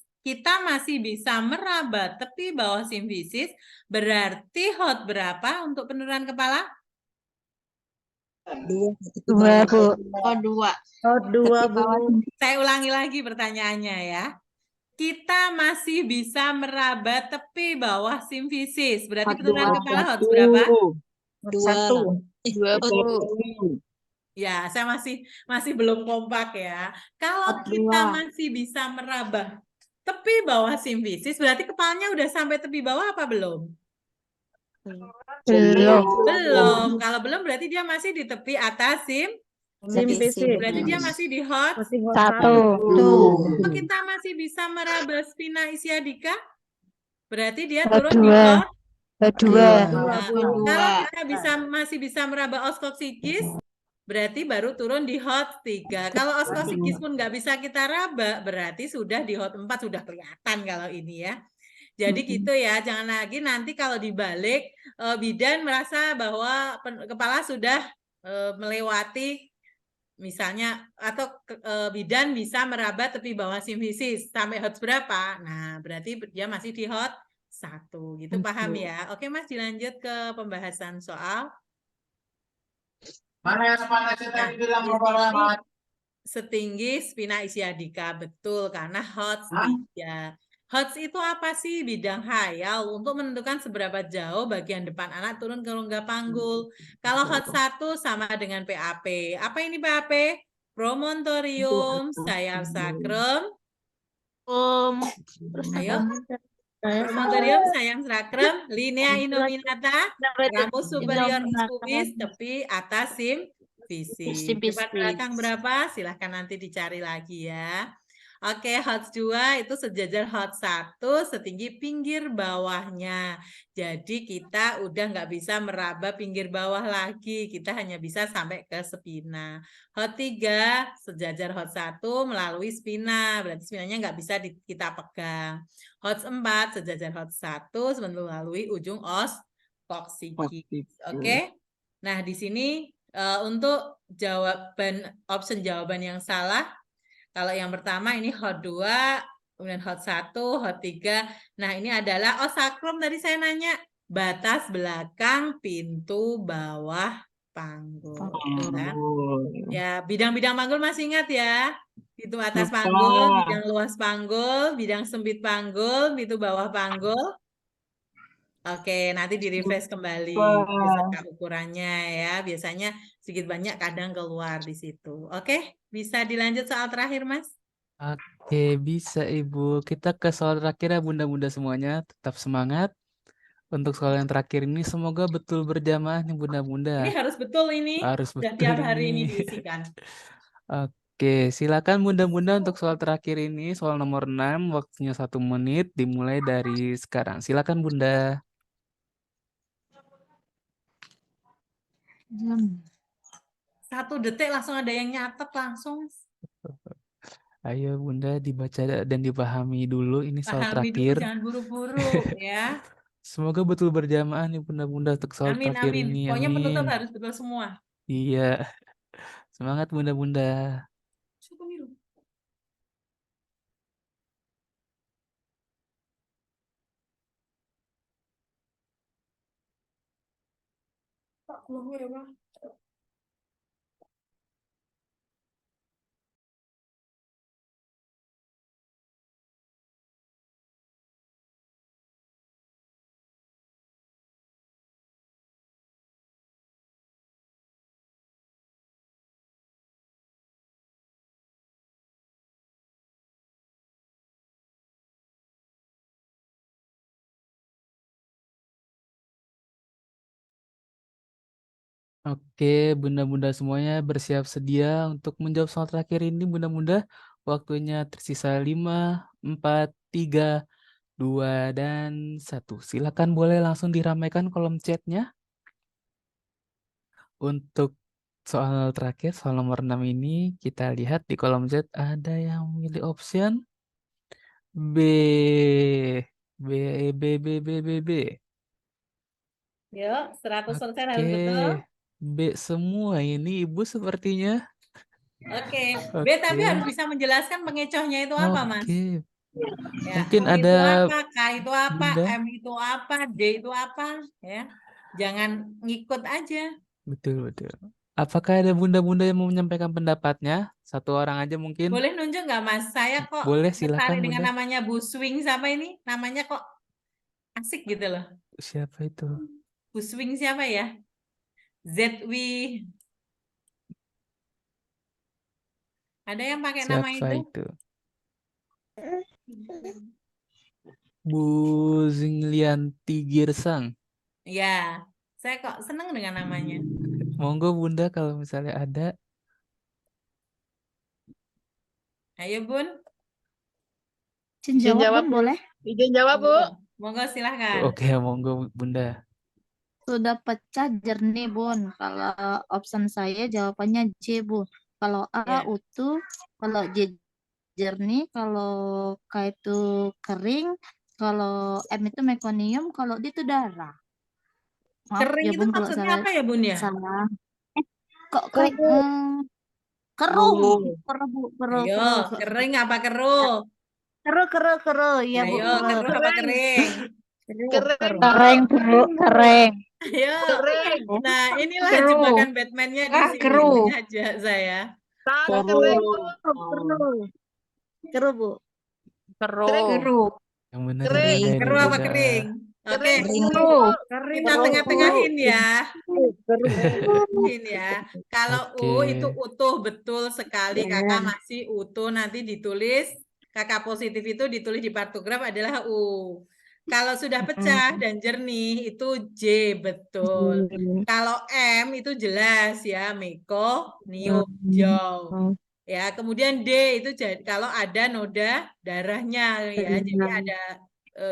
berarti HOT berapa untuk penurunan kepala? 2, Bu. Oh, 2. Oh, 2, Bu. Saya ulangi lagi pertanyaannya ya. Kita masih bisa meraba tepi bawah simfisis. Berarti penurunan kepala HOT berapa? 2. Ya, saya masih belum kompak ya. Kalau kita masih bisa meraba tepi bawah simfisis, berarti kepalanya udah sampai tepi bawah apa belum? Belum. Belum. Kalau belum berarti dia masih di tepi atas Simpisi. berarti dia masih di hot. Satu. Kalau kita masih bisa meraba spina isiadika, berarti dia turun di Dua. hot. Dua. Nah, Kedua. kalau kita masih bisa meraba oskopsikis, berarti baru turun di hot 3. Kalau oskopsikis pun nggak bisa kita raba, berarti sudah di hot 4, sudah kelihatan kalau ini ya. Jadi gitu ya, jangan lagi nanti kalau dibalik, bidan merasa bahwa kepala sudah melewati misalnya, atau bidan bisa meraba tepi bawah simfisis sampai hot berapa. Nah, berarti dia masih di hot 1. Gitu, paham ya? Oke Mas, dilanjut ke pembahasan soal. Mana yang Nah, di sini setinggi spina isiadika, betul, karena HOTS 3. HOTS itu apa sih? Bidang hayal untuk menentukan seberapa jauh bagian depan anak turun ke rongga panggul. Kalau HOTS 1 sama dengan PAP. Apa ini PAP? Promontorium, sayap sakrum. Ayo. Promontorium, sayap sakrum, linea innominata, rambut superior pubis, tepi atas simfisis. Depan belakang berapa? Silahkan nanti dicari lagi ya. Oke, HOTS 2 itu sejajar HOTS 1 setinggi pinggir bawahnya. Jadi kita udah nggak bisa meraba pinggir bawah lagi. Kita hanya bisa sampai ke spina. HOTS 3 sejajar HOTS 1 melalui spina. Berarti spinanya nggak bisa kita pegang. HOTS 4 sejajar HOTS 1 melalui ujung oskopsikis. Oke. Nah, di sini untuk option jawaban yang salah, kalau yang pertama ini HOT 2, kemudian HOT 1, HOT 3. Nah, ini adalah sakrum tadi saya nanya, batas belakang pintu bawah panggul. Ya, bidang-bidang panggul masih ingat ya? Pintu atas panggul, bidang luas panggul, bidang sempit panggul, pintu bawah panggul. Oke, nanti di-refresh kembali beserta ukurannya ya. Biasanya sedikit banyak kadang keluar di situ. Oke, bisa dilanjut soal terakhir, Mas? Oke, bisa Ibu. Kita ke soal terakhir ya Bunda-Bunda semuanya. Tetap semangat. Untuk soal yang terakhir ini semoga betul berjamaah nih Bunda-Bunda. Ini harus betul ini. Harus Sudah betul tiap hari ini. ini diisikan. Oke, silakan Bunda-Bunda untuk soal terakhir ini, soal nomor 6, waktunya 1 menit, dimulai dari sekarang. Silakan Bunda. 1 detik langsung ada yang nyatet langsung. Ayo Bunda dibaca dan dipahami dulu ini soal Pahami dulu, terakhir. jangan buru-buru ya. Semoga betul berjamaah nih Bunda-Bunda untuk soal Amin, terakhir amin. ini. Pokoknya penutup Amin. harus betul semua. Iya. Semangat Bunda-Bunda. Suku biru. Pak, keluar ya, Pak. Oke, Bunda-Bunda semuanya bersiap sedia untuk menjawab soal terakhir ini Bunda-Bunda. Waktunya tersisa 5, 4, 3, 2, dan 1. Silakan boleh langsung diramaikan kolom chatnya. Untuk soal terakhir, soal nomor 6 ini, kita lihat di kolom chat ada yang memilih option B. B, B, B, B, B, B. Yuk, 100% harus Oke, betul. B semua ini Ibu sepertinya. Oke, B tapi harus bisa menjelaskan pengecohnya itu apa, Mas? Oke. Ya, Mungkin O itu ada apa, K itu apa, Bunda. M itu apa, D itu apa, ya. Jangan ngikut aja. Betul, betul. Apakah ada Bunda-Bunda yang mau menyampaikan pendapatnya? Satu orang aja mungkin. Boleh nunjuk nggak, Mas? Saya kok Boleh, tertarik silakan dengan Bunda. namanya Bu Swing siapa ini? Namanya kok asik gitu loh. Siapa itu? Bu Swing siapa ya? ZW. Ada yang pakai nama Siapa itu? itu? Bu Zinglianti Girsang. Ya, saya kok senang dengan namanya. Monggo Bunda kalau misalnya ada. Ayo Bun, Izin Izin jawab jawab, Bun Bu. boleh? Izin jawab, Bu. monggo silahkan. Oke, monggo Bunda. Sudah pecah jernih Bun. Kalau option saya jawabannya J Bun. Kalau A Ya. utuh, kalau J jernih, kalau K itu kering, kalau M itu mekonium, kalau D itu darah. Maaf Kering ya itu Bun kalau maksudnya salah apa ya Bun ya? salah. Kok kering? Keruh. Keruh Bu, keruh, Ayo, keruh. kering apa keruh? Keruh. Iya Bu, Ayo, keruh. keruh apa kering? Kering, Kering, keruh, kering. Ayo. kering. Nah, inilah Keruh. jebakan Batman-nya di sini. keruh. Sengaja saya. Salah kering, Bu. Keruh Bu. Kering. Yang benar yang Kering. mana ini Keruh apa Bunda? kering? Oke, Kering. kita tengah-tengahin ya. Tengah-tengahin ya. Kalau U itu Oke. utuh betul sekali. Kakak masih utuh, nanti ditulis. Kakak positif itu ditulis di partograf adalah U. Kalau sudah pecah dan jernih itu J betul. Kalau M itu jelas ya, mekonium jauh. Ya, kemudian D itu kalau ada noda darahnya ya. Jadi ada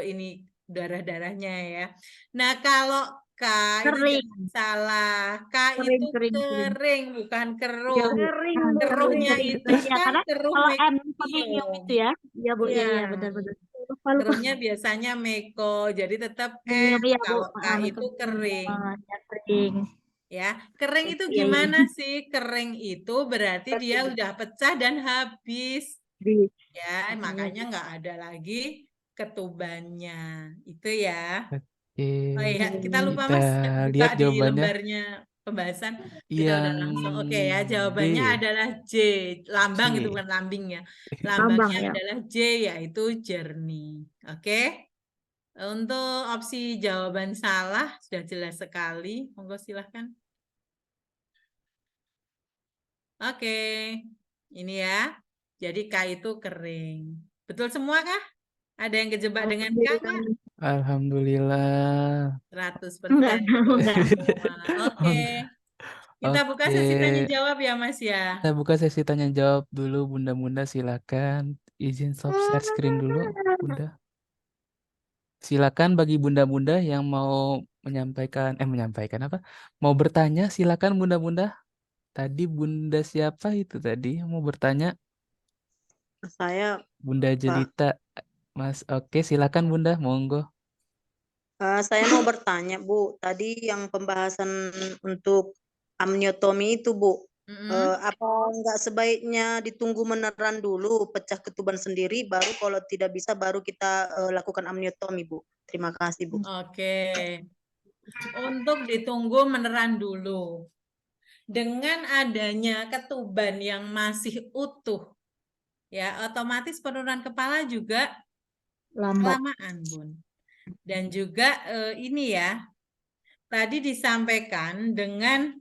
ini darah-darahnya ya. Nah, kalau K itu jangan salah. K itu kering, bukan keruh. Keruhnya itu kan keruh Kalau M mekonium. mekonium itu ya. Iya Bu, Iya. iya benar-benar. Keruhnya biasanya meko, jadi tetap Iya, M. iya Bu. Kalau K itu kering. Ya, kering. Ya, kering itu Iya, iya. gimana sih? Kering itu berarti dia udah pecah dan habis. Ya, makanya nggak ada lagi ketubannya. Itu ya. Oke. Oh iya, kita lupa Kita Mas buka lihat di jawabannya lembarnya pembahasan. Kita yang udah langsung. Oke ya, D. jawabannya adalah J. Lambang J. itu bukan lambingnya. Lambangnya adalah J, yaitu jernih. Oke. Untuk opsi jawaban salah sudah jelas sekali. Monggo silahkan. Oke. Ini ya. Jadi K itu kering. Betul semua kah? Ada yang kejebak dengan K nggak? Alhamdulillah. 100% Enggak. semua. Oke. Kita buka sesi tanya Oke. jawab ya Mas ya. Kita buka sesi tanya jawab dulu Bunda-bunda, silakan. Izin stop share screen dulu Bunda. Silakan bagi bunda-bunda yang mau menyampaikan apa? Mau bertanya silakan bunda-bunda. Tadi Bunda siapa itu tadi yang mau bertanya? Saya, Bunda Pak. Jelita. Mas, oke silakan Bunda, monggo. Saya mau bertanya, Bu. Tadi yang pembahasan untuk amniotomi itu, Bu. Apa nggak sebaiknya ditunggu meneran dulu, pecah ketuban sendiri, baru kalau tidak bisa baru kita lakukan amniotomi, Bu. Terima kasih, Bu. Oke. Untuk ditunggu meneran dulu. Dengan adanya ketuban yang masih utuh, ya otomatis penurunan kepala juga kelamaan, Bun. Dan juga ini ya, tadi disampaikan dengan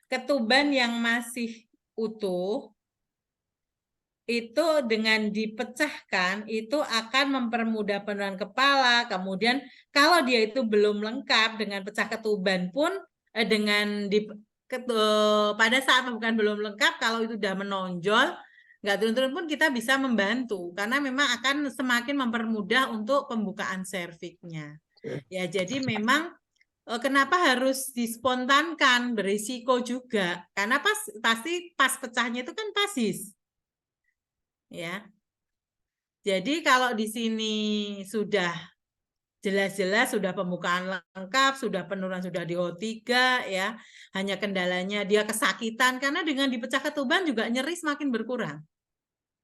ketuban yang masih utuh, itu dengan dipecahkan itu akan mempermudah penurunan kepala. Kemudian kalau dia itu belum lengkap dengan pecah ketuban pun pada saat bukan belum lengkap, kalau itu sudah menonjol nggak turun-turun pun kita bisa membantu karena memang akan semakin mempermudah untuk pembukaan serviknya. Ya, jadi memang kenapa harus dispontankan, berisiko juga karena pasti pas pecahnya itu kan pasis. Ya. Jadi kalau di sini sudah jelas-jelas sudah pembukaan lengkap, sudah penurunan sudah di O3 ya. Hanya kendalanya dia kesakitan karena dengan dipecah ketuban juga nyeri semakin berkurang.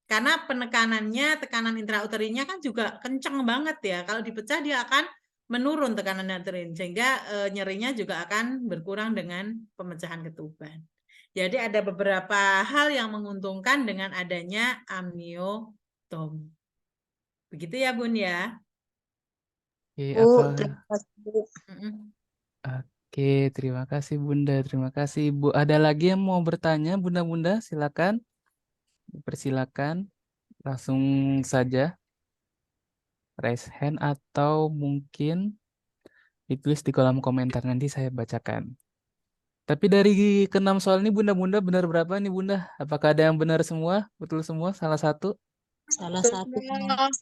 Karena penekanannya, tekanan intrauterinnya kan juga kencang banget ya. Kalau dipecah dia akan menurun tekanan uterin sehingga nyerinya juga akan berkurang dengan pemecahan ketuban. Jadi ada beberapa hal yang menguntungkan dengan adanya amniotomi. Begitu ya Bun ya. Oke, Bu, apa? terima kasih, Bu. Oke, terima kasih Bunda, terima kasih Ibu. Ada lagi yang mau bertanya Bunda-bunda? Silakan. Persilakan langsung saja raise hand atau mungkin Ditulis di kolom komentar, nanti saya bacakan. Tapi dari ke-6 soal ini Bunda benar berapa nih Bunda? Apakah ada yang benar semua? Betul semua? Salah satu? Salah satu.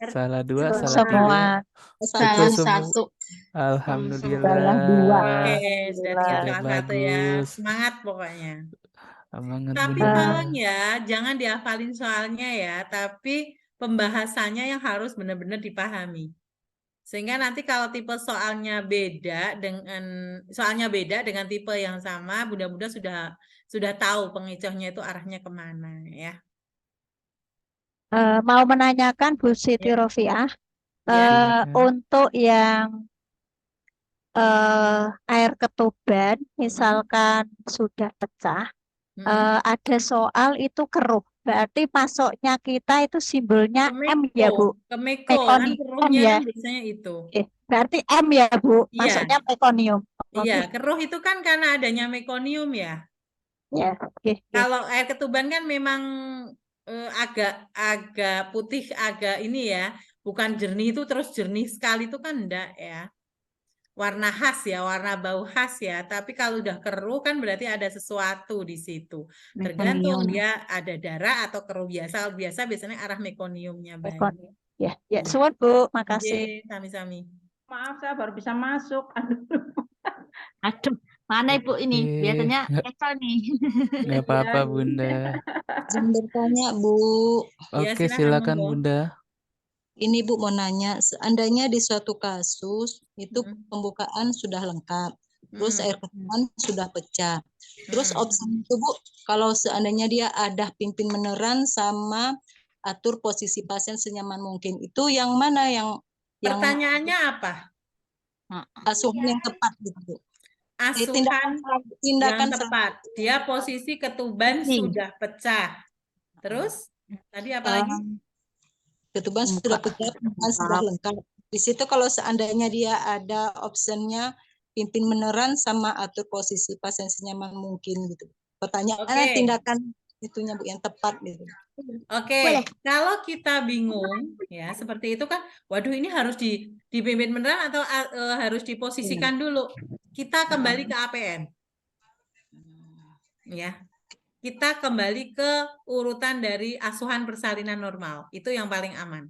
Salah dua? Salah Semua. tiga? Salah Betul semua. satu. Salah Alhamdulillah. dua. Oke, sudah tinggal Sudah salah satu ya. bagus. Semangat pokoknya. Semangat Tapi Bunda. tolong ya, jangan dihafalin soalnya ya, tapi pembahasannya yang harus benar-benar dipahami. Sehingga nanti kalau tipe soalnya beda dengan tipe yang sama, Bunda-bunda sudah tahu pengecohnya itu arahnya kemana ya. Mau menanyakan Bu Siti Ya. Rofiah, Ya. untuk yang air ketuban, misalkan sudah pecah, ada soal itu keruh. Berarti masuknya kita itu simbolnya M ya Bu? Kemeko, kan M keruhnya ya? kan biasanya itu. Berarti M ya Bu? Iya. Masuknya mekonium. Iya, keruh itu kan karena adanya mekonium ya. Ya, oke. Kalau air ketuban kan memang agak putih, agak ini ya, bukan jernih itu terus jernih sekali itu kan enggak ya. Warna khas ya, warna bau khas ya. Tapi kalau udah keruh kan berarti ada sesuatu di situ. Tergantung Mekonium. dia ada darah atau keruh biasa. Kalau biasa biasanya arah mekoniumnya banyak. Ya, suwun Bu, makasih. Oke, sami-sami. Maaf, saya baru bisa masuk. Aduh, mana Ibu ini? Oke. Biasanya Eka nih. Nggak apa-apa Bunda. Izin bertanya, Bu. Ya, Oke, silakan, silakan monggo. Bunda. Ini Bu mau nanya, seandainya di suatu kasus itu pembukaan sudah lengkap, terus air ketuban sudah pecah. Terus opsi itu Bu, kalau seandainya dia ada pimpin meneran sama atur posisi pasien senyaman mungkin, itu yang mana yang Pertanyaannya apa? asuhan yang tepat gitu Bu? Asuhan tindakan yang tepat. Dia posisi ketuban sudah pecah. Terus tadi apa lagi? Ketuban sudah pecah, ketuban sudah lengkap. Di situ kalau seandainya dia ada optionnya pimpin meneran sama atur posisi pasien senyaman mungkin gitu. Pertanyaannya tindakan itunya Bu yang tepat gitu. Oke, kalau kita bingung ya seperti itu kan, waduh ini harus dipimpin meneran atau harus diposisikan dulu. Kita kembali ke APN. Ya. Kita kembali ke urutan dari asuhan persalinan normal. Itu yang paling aman.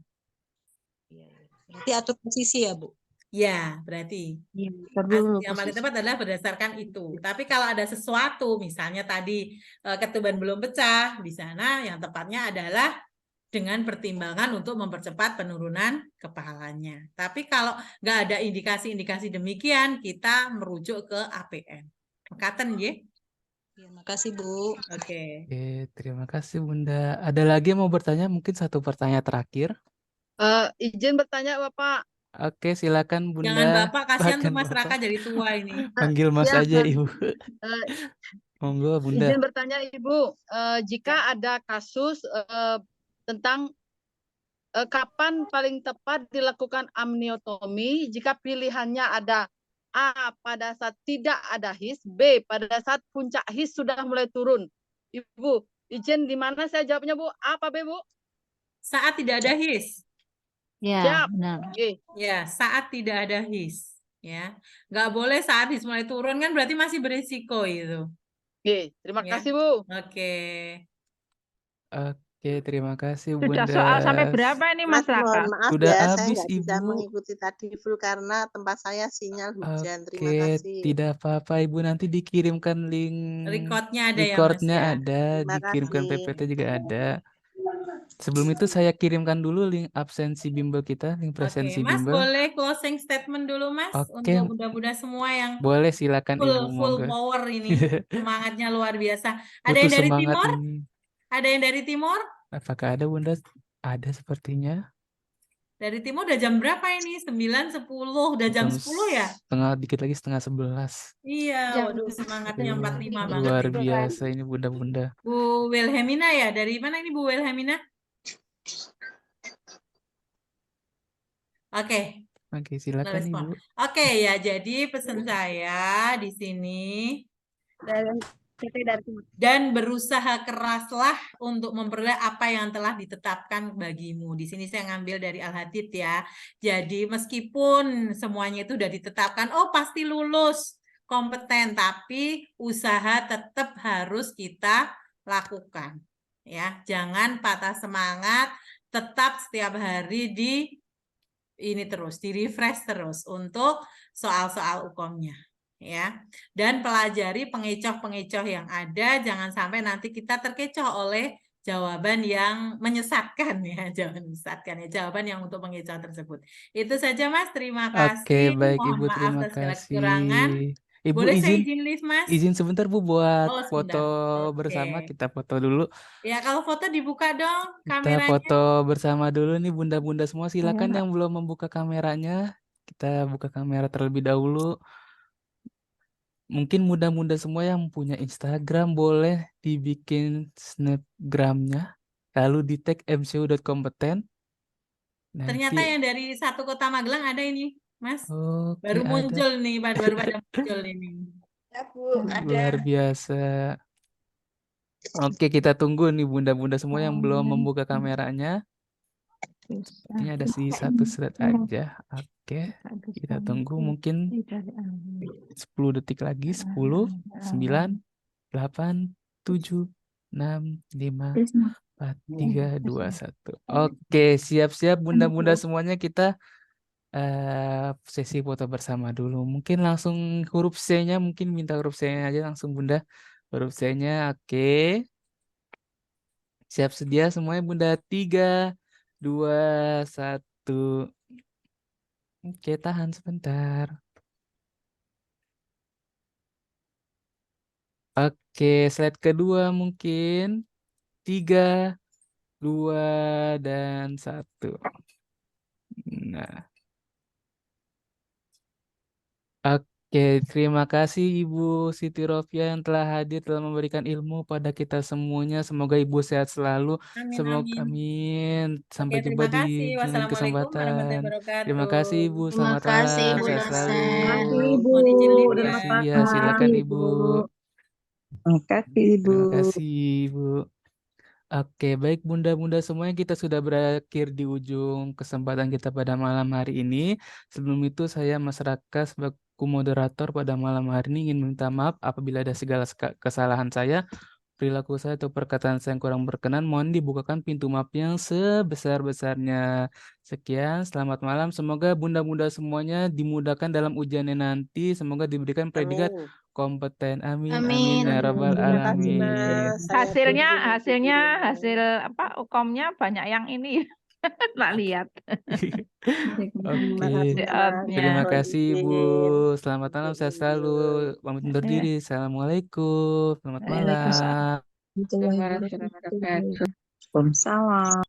Berarti atur posisi ya, Bu? Ya, berarti. Yang paling tepat adalah berdasarkan itu. Tapi kalau ada sesuatu, misalnya tadi ketuban belum pecah, di sana yang tepatnya adalah dengan pertimbangan untuk mempercepat penurunan kepalanya. Tapi kalau nggak ada indikasi-indikasi demikian, kita merujuk ke APN. Mekaten, ya? Terima kasih, Bu. Oke. Oke, terima kasih Bunda. Ada lagi yang mau bertanya? Mungkin satu pertanyaan terakhir. Izin bertanya Bapak. Oke, silakan Bunda. Jangan Bapak, kasihan tuh Bahkan Mas Bapak. Raka jadi tua ini. Panggil Mas Ya, aja Ibu. Monggo Bunda. Izin bertanya Ibu, jika ada kasus tentang kapan paling tepat dilakukan amniotomi jika pilihannya ada A pada saat tidak ada his, B pada saat puncak his sudah mulai turun. Ibu, izin di mana saya jawabnya Bu? A apa B Bu? Saat tidak ada his. Ya, benar. Ya, saat tidak ada his. Ya, nggak boleh saat his mulai turun kan berarti masih berisiko itu. Oke, terima Ya. kasih Bu. Oke. Oke, terima kasih Sudah Bunda. soal sampai berapa ini Mas Raka? Mohon maaf Sudah ya, habis, saya nggak bisa Ibu. mengikuti tadi full karena tempat saya sinyal hujan. Terima Oke, kasih. tidak apa-apa Ibu, nanti dikirimkan link Recordnya ada ya, Mas, recordnya ya? ada, Terima dikirimkan kasih. PPT juga ada. Sebelum itu saya kirimkan dulu link absensi bimbel kita, link Oke, presensi Mas bimbel. boleh closing statement dulu Mas Oke. untuk bunda-bunda semua yang Boleh, silakan Ibu, full monggo. power ini. Semangatnya luar biasa. Ada Butuh yang dari semangat timur? ini. Ada yang dari timur? Apakah ada Bunda? Ada sepertinya. Dari timur udah jam berapa ini? 9, 10, udah jam 10 ya? Dikit lagi setengah 11. Iya, waduh semangatnya 45 banget. Luar ini. biasa ini Bunda-bunda. Bu Wilhelmina ya? Dari mana ini Bu Wilhelmina? Oke. Oke, silakan Respon. Ibu. Oke ya, jadi pesan saya di sini Dan berusaha keraslah untuk memperoleh apa yang telah ditetapkan bagimu. Di sini saya ngambil dari Al-Hadid ya. Jadi meskipun semuanya itu sudah ditetapkan, oh pasti lulus, kompeten, tapi usaha tetap harus kita lakukan. Ya, jangan patah semangat, tetap setiap hari di refresh terus untuk soal-soal UKOM-nya. Ya, dan pelajari pengecoh-pengecoh yang ada, jangan sampai nanti kita terkecoh oleh jawaban yang menyesatkan ya, jawaban yang untuk mengecoh tersebut. Itu saja Mas, terima Oke, kasih. baik Mohon Ibu, maaf terima atas segala kekurangan. kasih. Ibu Boleh saya izin izin live Mas? izin sebentar Bu buat Oh, foto sebentar. bersama. Oke. Kita foto dulu. Ya, kalau foto dibuka dong Kita kameranya. foto bersama dulu nih bunda-bunda semua. Silakan Iya. yang belum membuka kameranya. Kita buka kamera terlebih dahulu. Mungkin bunda-bunda semua yang punya Instagram boleh dibikin snapgramnya. Lalu di tag mcu.kompeten. Ternyata Nanti yang dari satu kota Magelang ada ini, Mas. oke Baru ada. muncul nih, baru pada muncul ini. Ya, Bu, Luar biasa. Oke, kita tunggu nih bunda-bunda semua yang belum membuka kameranya. Sepertinya ada di satu slide aja. Oke, kita tunggu mungkin 10 detik lagi. 10, 9, 8, 7, 6, 5, 4, 3, 2, 1. Oke, siap-siap bunda-bunda semuanya, kita sesi foto bersama dulu. Mungkin langsung huruf C-nya, mungkin minta huruf C-nya aja langsung bunda. Huruf C-nya, oke. Siap sedia semuanya bunda. 3, 2, 1. Oke, tahan sebentar. Oke, slide kedua mungkin. 3, 2, dan 1. Nah. Oke, terima kasih Ibu Siti Ropia yang telah hadir, telah memberikan ilmu pada kita semuanya. Semoga Ibu sehat selalu. Amin, Semoga amin. amin. Sampai Oke, jumpa terima kasih. di lain Wassalamualaikum warahmatullahi kesempatan. wabarakatuh. Terima kasih Ibu. Terima Selamat kasih malam. Ibu Sehat selalu. dosen. Ibu. Mohon izin live Terima ya. kasih ya. Silakan Ibu. Terima kasih Ibu. Terima kasih Ibu. Oke, baik bunda-bunda semuanya, kita sudah berakhir di ujung kesempatan kita pada malam hari ini. Sebelum itu saya Mas Raka sebagai moderator pada malam hari ini ingin minta maaf apabila ada segala kesalahan saya, perilaku saya atau perkataan saya yang kurang berkenan. Mohon dibukakan pintu maaf yang sebesar-besarnya. Sekian, selamat malam. Semoga bunda-bunda semuanya dimudahkan dalam ujiannya nanti. Semoga diberikan predikat Amin. kompeten. Amin, Amin. amin ya rabbal Terima kasih alamin. Mas. Hasil UKOM-nya banyak yang ini. Tak lihat. Oke, terima kasih Ibu. Selamat malam, sehat selalu. Pamit undur diri. Assalamualaikum. Selamat malam. Waalaikumsalam.